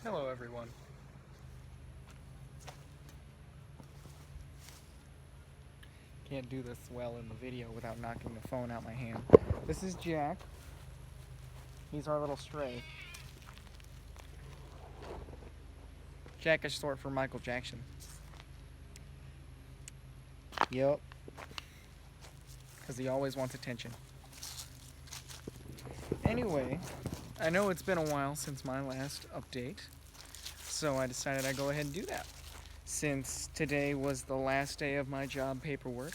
Hello everyone. Can't do this well in the video without knocking the phone out my hand. This is Jack. He's our little stray. Jack is short for Michael Jackson. Yup. Because he always wants attention. Anyway, I know it's been a while since my last update, so I decided I'd go ahead and do that. Since today was the last day of my job paperwork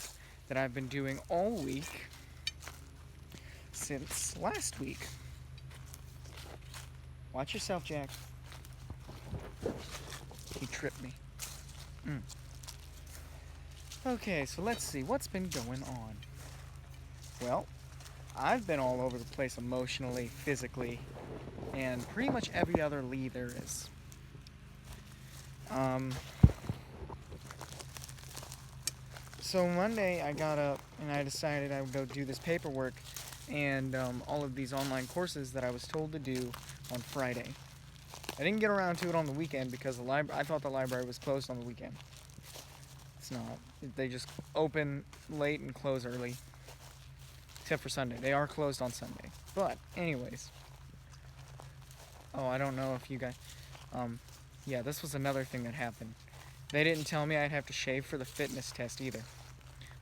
that I've been doing all week since last week. Watch yourself, Jack. He tripped me. Okay, so let's see what's been going on. Well, I've been all over the place emotionally, physically, and pretty much every other Lee there is. So Monday I got up and I decided I would go do this paperwork and all of these online courses that I was told to do on Friday. I didn't get around to it on the weekend because I thought the library was closed on the weekend. It's not. They just open late and close early. Except for Sunday. They are closed on Sunday. But, anyways. Oh, I don't know if you guys... yeah, this was another thing that happened. They didn't tell me I'd have to shave for the fitness test either.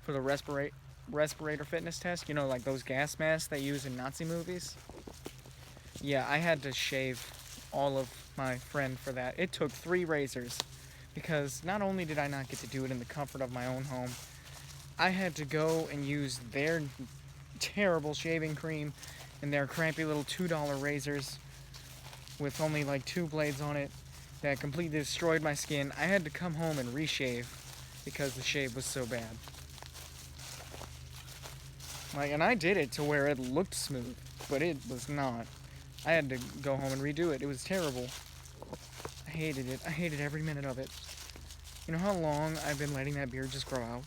For the respirator fitness test, you know, like those gas masks they use in Nazi movies? Yeah, I had to shave all of my friend for that. It took 3 razors. Because not only did I not get to do it in the comfort of my own home, I had to go and use their terrible shaving cream and their crappy little $2 razors with only like 2 blades on it that completely destroyed my skin. I had to come home and reshave because the shave was so bad. And I did it to where it looked smooth, but it was not. I had to go home and redo it. It was terrible. I hated it. I hated every minute of it. You know how long I've been letting that beard just grow out?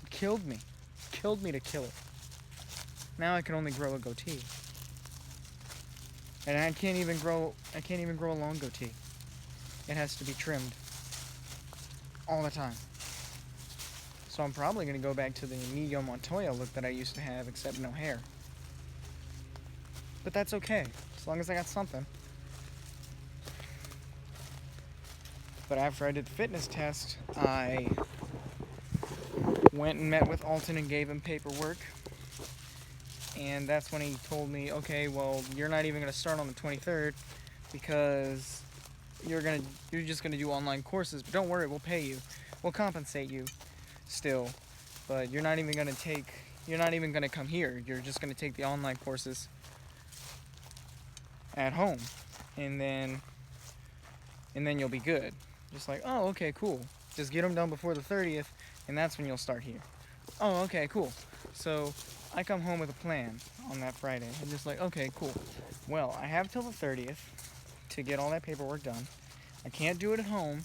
It killed me. It killed me to kill it. Now I can only grow a goatee. And I can't even grow a long goatee. It has to be trimmed all the time. So I'm probably going to go back to the Inigo Montoya look that I used to have, except no hair. But that's okay, as long as I got something. But after I did the fitness test, I went and met with Alton and gave him paperwork. And that's when he told me, okay, well, you're not even going to start on the 23rd because you're just going to do online courses. But don't worry, we'll pay you. We'll compensate you still. But you're not even going to come here. You're just going to take the online courses at home. And then you'll be good. Just like, oh, okay, cool. Just get them done before the 30th, and that's when you'll start here. Oh, okay, cool. So I come home with a plan on that Friday. I'm just like, okay, cool. Well, I have till the 30th to get all that paperwork done. I can't do it at home,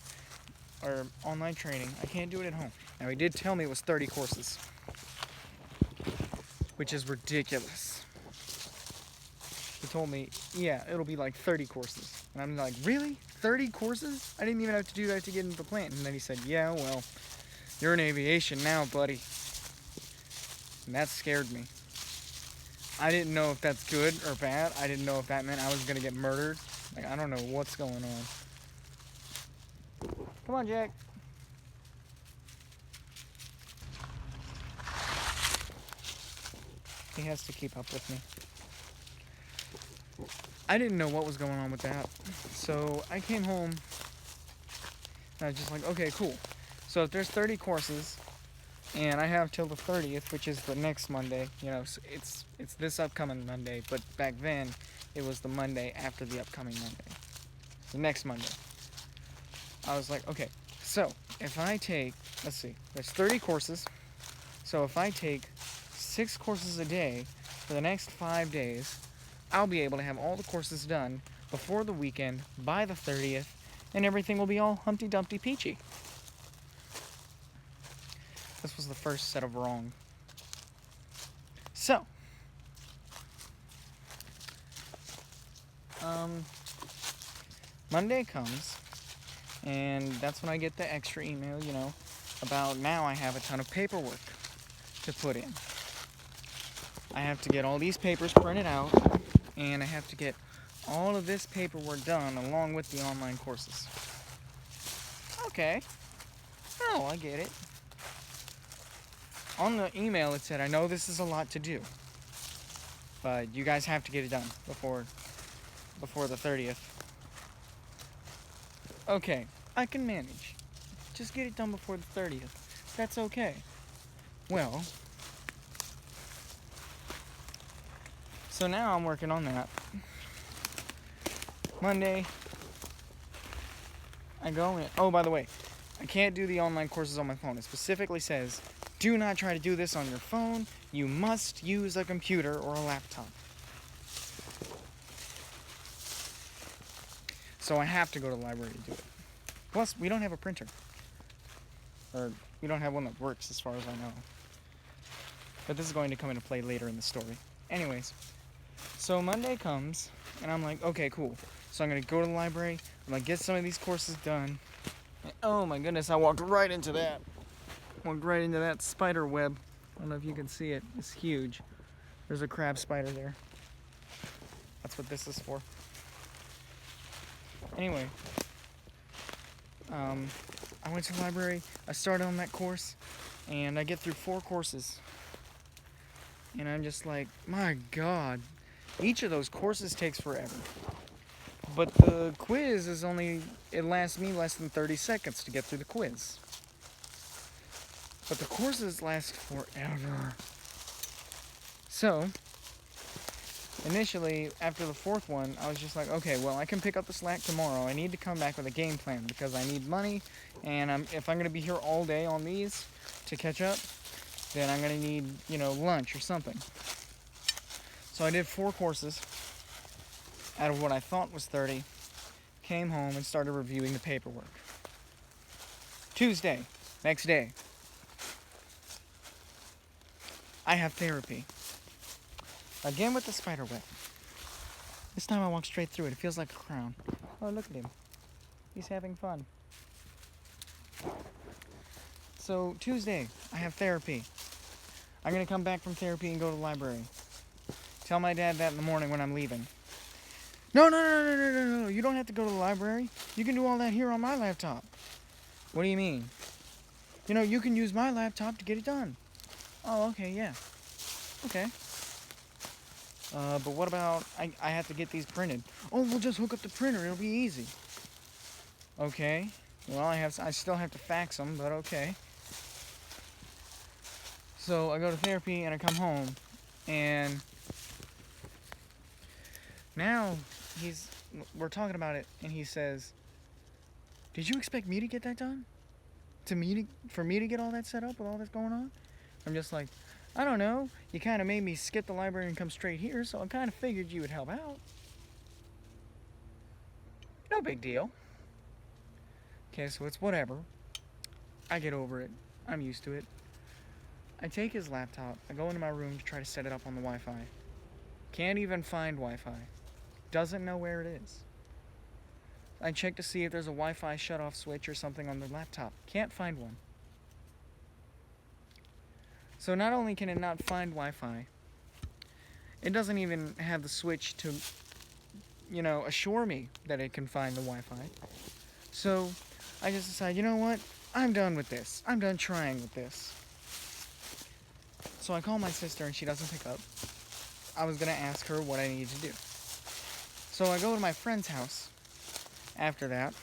or online training. I can't do it at home. Now, he did tell me it was 30 courses, which is ridiculous. He told me, yeah, it'll be like 30 courses. And I'm like, really? 30 courses? I didn't even have to do that to get into the plant. And then he said, yeah, well, you're in aviation now, buddy. And that scared me. I didn't know if that's good or bad. I didn't know if that meant I was going to get murdered. Like, I don't know what's going on. Come on, Jack. He has to keep up with me. I didn't know what was going on with that. So I came home and I was just like, okay, cool. So if there's 30 courses and I have till the 30th, which is the next Monday, you know, so it's this upcoming Monday, but back then it was the Monday after the upcoming Monday. The next Monday. I was like, okay, so if I take, let's see, there's 30 courses. So if I take 6 courses a day for the next 5 days, I'll be able to have all the courses done before the weekend, by the 30th, and everything will be all Humpty Dumpty peachy. This was the first set of wrong. So, Monday comes, and that's when I get the extra email, about now I have a ton of paperwork to put in. I have to get all these papers printed out, and I have to get all of this paperwork done along with the online courses. Okay. Oh, I get it. On the email it said, I know this is a lot to do, but you guys have to get it done before the 30th. Okay, I can manage. Just get it done before the 30th. That's okay. Well, so now I'm working on that. Monday, I go in. Oh, by the way, I can't do the online courses on my phone. It specifically says, do not try to do this on your phone. You must use a computer or a laptop. So I have to go to the library to do it. Plus, we don't have a printer. Or, we don't have one that works as far as I know. But this is going to come into play later in the story. Anyways, so Monday comes, and I'm like, okay, cool. So I'm going to go to the library. I'm going to get some of these courses done. And, oh my goodness, I walked right into that. Walked right into that spider web. I don't know if you can see it. It's huge. There's a crab spider there. That's what this is for. Anyway, I went to the library. I started on that course, and I get through 4 courses. And I'm just like, my God, each of those courses takes forever. But the quiz is it lasts me less than 30 seconds to get through the quiz. But the courses last forever. So, initially, after the 4th one, I was just like, okay, well, I can pick up the slack tomorrow. I need to come back with a game plan because I need money, and if I'm going to be here all day on these to catch up, then I'm going to need, lunch or something. So I did 4 courses out of what I thought was 30, came home and started reviewing the paperwork. Tuesday, next day, I have therapy. Again with the spider web. This time I walk straight through it. It feels like a crown. Oh, look at him. He's having fun. So, Tuesday, I have therapy. I'm going to come back from therapy and go to the library. Tell my dad that in the morning when I'm leaving. No. You don't have to go to the library. You can do all that here on my laptop. What do you mean? You can use my laptop to get it done. Oh, okay, yeah. Okay. But what about, I have to get these printed. Oh, we'll just hook up the printer. It'll be easy. Okay. Well, I still have to fax them, but okay. So I go to therapy and I come home, and now we're talking about it, and he says, did you expect me to get that done? For me to get all that set up with all that's going on? I'm just like, I don't know. You kind of made me skip the library and come straight here, so I kind of figured you would help out. No big deal. Okay, so it's whatever. I get over it. I'm used to it. I take his laptop. I go into my room to try to set it up on the Wi-Fi. Can't even find Wi-Fi. Doesn't know where it is. I check to see if there's a Wi-Fi shut-off switch or something on the laptop. Can't find one. So not only can it not find Wi-Fi, it doesn't even have the switch to, assure me that it can find the Wi-Fi. So I just decide, you know what? I'm done with this. I'm done trying with this. So I call my sister and she doesn't pick up. I was going to ask her what I needed to do. So I go to my friend's house after that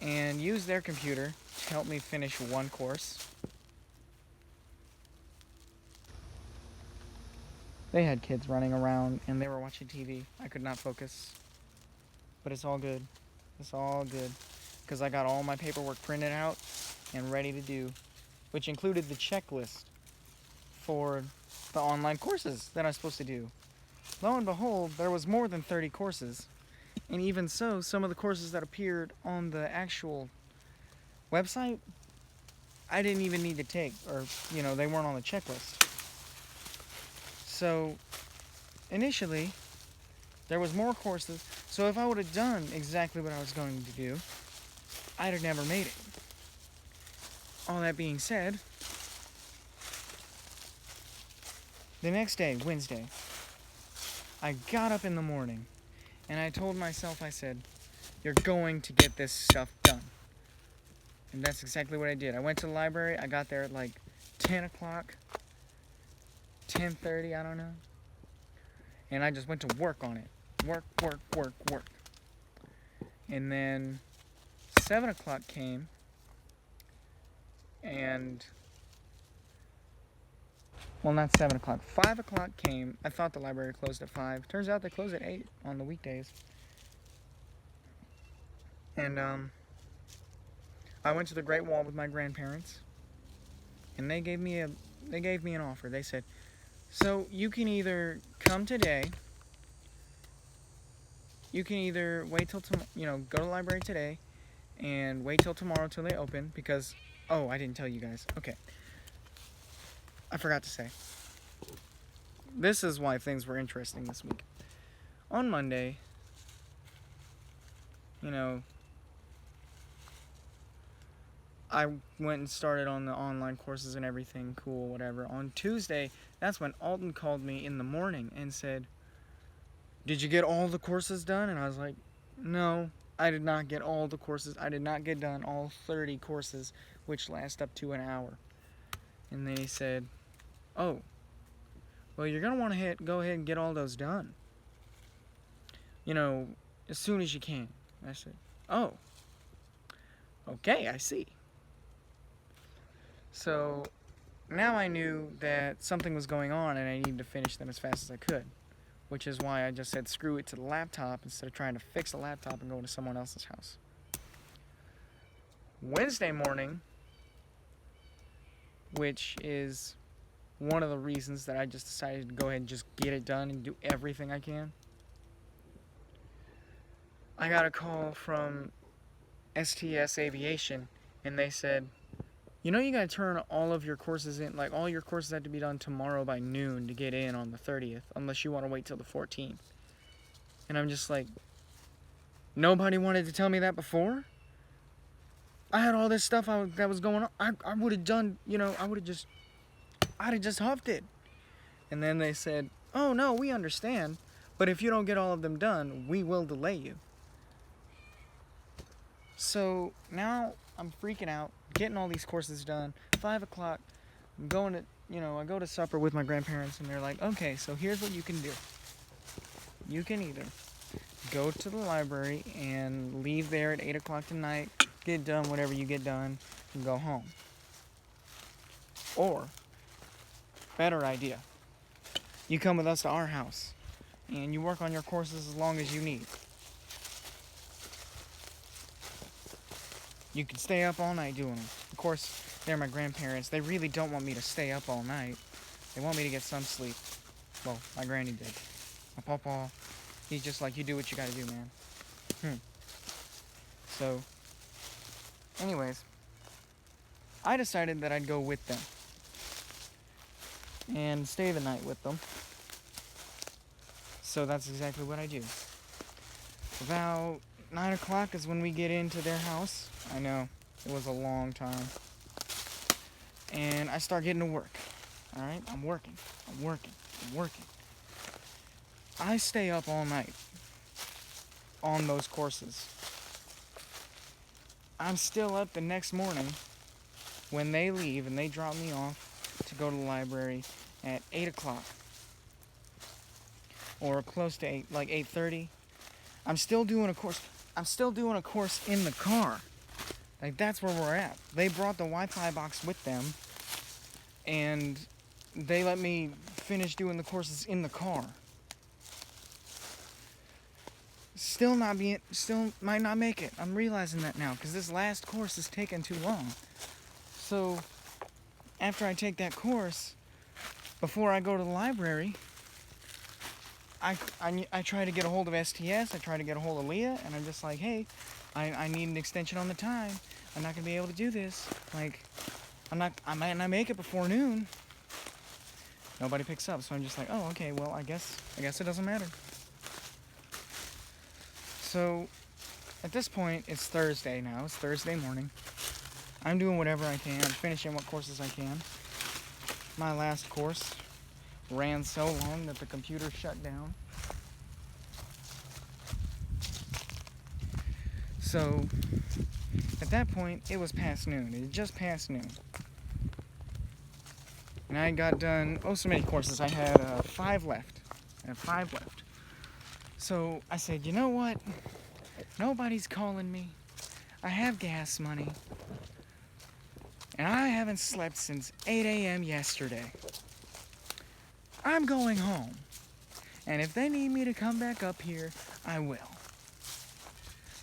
and use their computer to help me finish one course. They had kids running around and they were watching TV. I could not focus. But it's all good. It's all good. Because I got all my paperwork printed out and ready to do, which included the checklist for the online courses that I was supposed to do. Lo and behold, there was more than 30 courses. And even so, some of the courses that appeared on the actual website, I didn't even need to take, or, they weren't on the checklist. So, initially, there was more courses. So if I would have done exactly what I was going to do, I'd have never made it. All that being said, the next day, Wednesday, I got up in the morning and I told myself, I said, you're going to get this stuff done. And that's exactly what I did. I went to the library. I got there at like 10 o'clock, 10:30, I don't know. And I just went to work on it. Work. And then 7 o'clock came, and, well, not 7 o'clock. 5 o'clock came. I thought the library closed at 5. Turns out they close at 8 on the weekdays. And I went to the Great Wall with my grandparents, and they gave me an offer. They said, so you can either come today, you can either wait till go to the library today and wait till tomorrow till they open, because, oh, I didn't tell you guys. Okay. I forgot to say. This is why things were interesting this week. On Monday, I went and started on the online courses and everything, cool, whatever. On Tuesday, that's when Alton called me in the morning and said, did you get all the courses done? And I was like, no, I did not get all the courses. I did not get done all 30 courses, which last up to an hour. And they said, oh, well, you're going to want to go ahead and get all those done, as soon as you can. I said, oh, okay, I see. So now I knew that something was going on and I needed to finish them as fast as I could, which is why I just said screw it to the laptop instead of trying to fix the laptop and go to someone else's house. Wednesday morning, which is one of the reasons that I just decided to go ahead and just get it done and do everything I can, I got a call from STS Aviation, and they said, you gotta turn all of your courses in, like all your courses have to be done tomorrow by noon to get in on the 30th, unless you want to wait till the 14th. And I'm just like, nobody wanted to tell me that before? I had all this stuff that was going on. I would have done, I'd have just huffed it. And then they said, oh no, we understand, but if you don't get all of them done, we will delay you. So now I'm freaking out, getting all these courses done. 5 o'clock, I'm going to, I go to supper with my grandparents, and they're like, okay, so here's what you can do. You can either go to the library and leave there at 8 o'clock tonight, get done whatever you get done, and go home. Or, better idea, you come with us to our house, and you work on your courses as long as you need. You can stay up all night doing them. Of course, they're my grandparents. They really don't want me to stay up all night. They want me to get some sleep. Well, my granny did. My pawpaw, he's just like, you do what you gotta do, man. So, anyways, I decided that I'd go with them and stay the night with them. So that's exactly what I do. About 9 o'clock is when we get into their house. I know, it was a long time. And I start getting to work. Alright, I'm working. I stay up all night on those courses. I'm still up the next morning when they leave and they drop me off to go to the library at 8 o'clock. Or close to 8, like 8:30. I'm still doing a course in the car. Like, that's where we're at. They brought the Wi-Fi box with them, and they let me finish doing the courses in the car. Still might not make it. I'm realizing that now, because this last course is taking too long. So, after I take that course, before I go to the library, I try to get a hold of STS, I try to get a hold of Leah, and I'm just like, hey, I need an extension on the time. I'm not going to be able to do this. Like, I might not make it before noon. Nobody picks up, so I'm just like, oh, okay, well, I guess it doesn't matter. So at this point, it's Thursday now. It's Thursday morning. I'm doing whatever I can. I'm finishing what courses I can. My last course ran so long that the computer shut down. So at that point, it was past noon. It had just passed noon. And I got done, so many courses. I had 5 left. So I said, you know what? Nobody's calling me. I have gas money. And I haven't slept since 8 a.m. yesterday. I'm going home. And if they need me to come back up here, I will.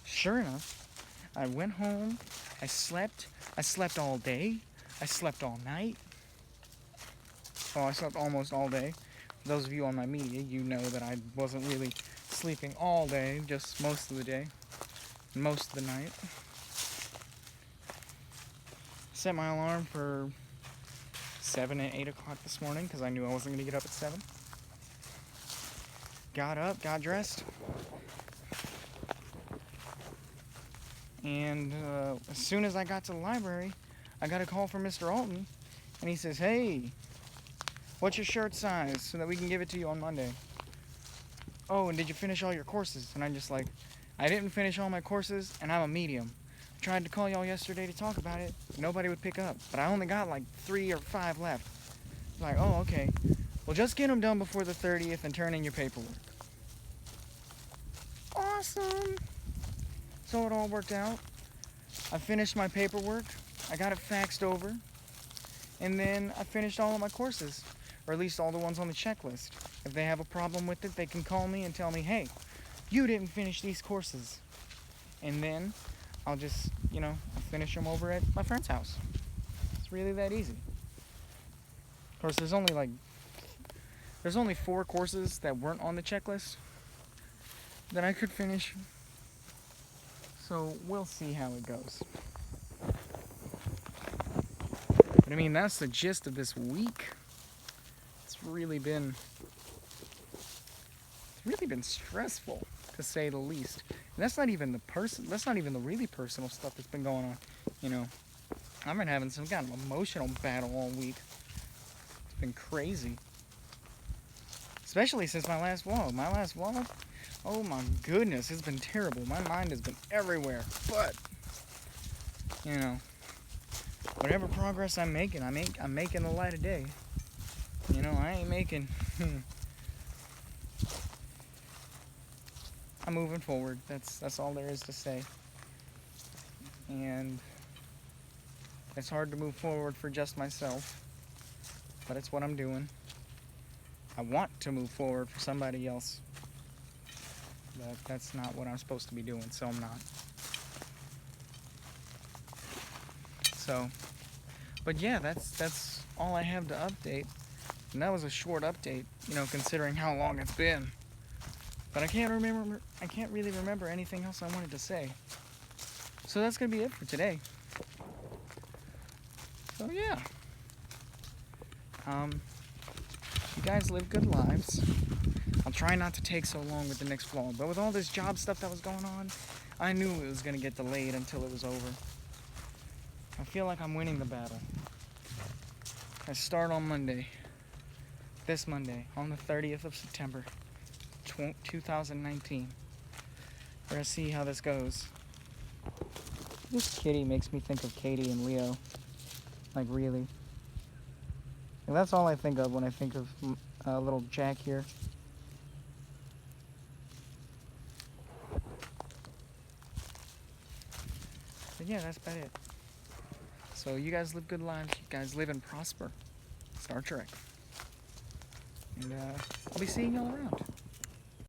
Sure enough, I went home. I slept all day. I slept all night. Well, I slept almost all day. For those of you on my media, you know that I wasn't really sleeping all day, just most of the day, most of the night. Set my alarm for 7 and 8 o'clock this morning because I knew I wasn't going to get up at 7. Got up, got dressed, and as soon as I got to the library, I got a call from Mr. Alton, and he says, hey, what's your shirt size so that we can give it to you on Monday? Oh, and did you finish all your courses? And I'm just like, I didn't finish all my courses, and I'm a medium. I tried to call y'all yesterday to talk about it. Nobody would pick up, but I only got like 3 or 5 left. Like, oh, okay. Well, just get them done before the 30th and turn in your paperwork. Awesome. So it all worked out. I finished my paperwork. I got it faxed over. And then I finished all of my courses, or at least all the ones on the checklist. If they have a problem with it, they can call me and tell me, hey, you didn't finish these courses. And then I'll just, I'll finish them over at my friend's house. It's really that easy. Of course, there's only 4 courses that weren't on the checklist that I could finish. So we'll see how it goes. But I mean, that's the gist of this week. It's really been stressful, to say the least. And that's not even the really personal stuff that's been going on. I've been having some kind of emotional battle all week. It's been crazy. Especially since my last vlog. Oh my goodness, it's been terrible. My mind has been everywhere. But, whatever progress I'm making, I'm making the light of day. I ain't making... I'm moving forward. That's all there is to say. And it's hard to move forward for just myself, but it's what I'm doing. I want to move forward for somebody else, but that's not what I'm supposed to be doing, so I'm not. So, but yeah, that's all I have to update. And that was a short update, considering how long it's been. But I can't really remember anything else I wanted to say. So that's gonna be it for today. So yeah. You guys live good lives. I'll try not to take so long with the next vlog, but with all this job stuff that was going on, I knew it was gonna get delayed until it was over. I feel like I'm winning the battle. I start on Monday. This Monday, on the 30th of September. 2019. We're gonna see how this goes. This kitty makes me think of Katie and Leo. Like, really. And that's all I think of when I think of little Jack here. But yeah, that's about it. So you guys live good lives. You guys live and prosper. Star Trek. And I'll be seeing y'all around.